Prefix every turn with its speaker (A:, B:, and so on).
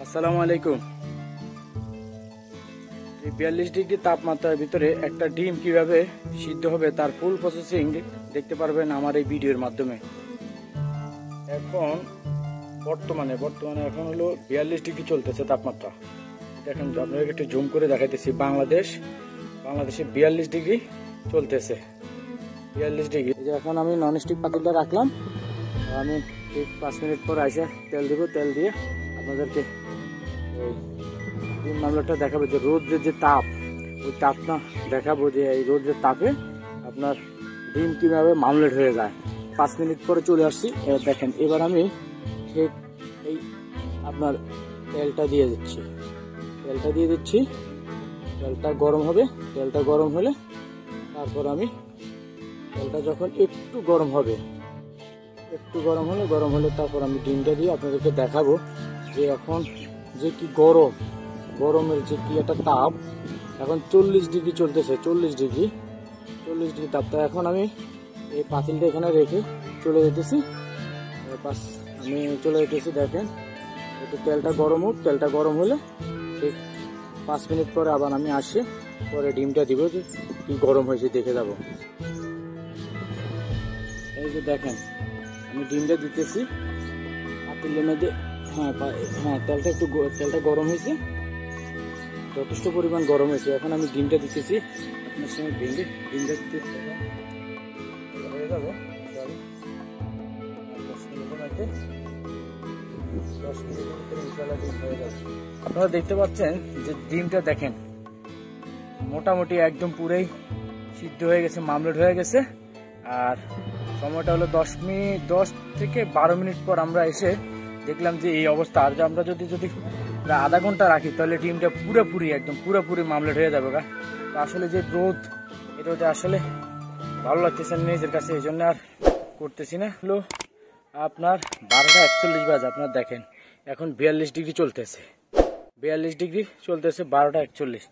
A: আসসালামু আলাইকুম। 42 ডিগ্রি তাপমাত্রার ভিতরে একটা ডিম কিভাবে সিদ্ধ হবে তার ফুল প্রসেসিং দেখতে পারবেন আমার এই ভিডিওর মাধ্যমে। এখন বর্তমানে এখন হলো 42 ডিগ্রি চলতেছে তাপমাত্রা। দেখেন আপনাদেরকে একটু জুম করে দেখাইতেছি। বাংলাদেশে 42 ডিগ্রি চলতেছে। 42 ডিগ্রি। এখন আমি ননস্টিক পাতিলটা রাখলাম। আমি ঠিক 5 মিনিট পর এসে তেল দিব। তেল দিয়ে আপনাদেরকে ডিম মামলাটা দেখাবো, যে রোদ্রের যে তাপ, ওই তাপটা দেখাবো, যে এই রোদ্রের তাপে আপনার ডিম কিভাবে মামলেট হয়ে যায়। 5 মিনিট পরে চলে আসছি। দেখেন এবার আমি ঠিক এই আপনার তেলটা দিয়ে দিচ্ছি। তেলটা গরম হবে। তেলটা গরম হলে তারপর আমি তেলটা যখন একটু গরম হলে তারপর আমি ডিমটা দিয়ে আপনাদেরকে দেখাবো যে এখন যে কি গরমের যে কি একটা তাপ। এখন 40 ডিগ্রি চলতেছে। 40 ডিগ্রি তাপটা। এখন আমি এই পাতিলটা এখানে রেখে চলে যেতেছি। দেখেন একটু তেলটা গরম হোক। তেলটা গরম হলে ঠিক 5 মিনিট পরে আবার আমি আসি, পরে ডিমটা দিব, যে কি গরম হয়েছে দেখে যাব। এই যে দেখেন আমি ডিমটা দিতেছি পাতিলের মধ্যে। হ্যাঁ তেলটা গরম হয়েছে, যথেষ্ট পরিমাণ গরম হয়েছে। এখন আমি ডিমটা দিতেছি। আপনার সঙ্গে ডিমটা দিতে হয়ে যাবে। 10 মিনিটের ভিতরে ইনশাআল্লাহ ডিম হয়ে যাবে। আপনারা দেখতে পাচ্ছেন যে ডিমটা দেখেন মোটামুটি একদম পুরাই সিদ্ধ হয়ে গেছে, মামলেট হয়ে গেছে। আর সময়টা হলো 10 থেকে 12 মিনিট পর আমরা এসে দেখলাম যে এই অবস্থা। আর আমরা যদি আধা ঘন্টা রাখি তাহলে ডিমটা পুরোপুরি মামলেট হয়ে যাবে। তো আসলে যে রোদ, এটা আসলে ভালো লাগতেছে না নিজের কাছে, এই জন্য আর করতেছি না। হলো আপনার 12টা 41 বাজে। আপনার দেখেন এখন 42 ডিগ্রি চলতেছে। 12টা 41।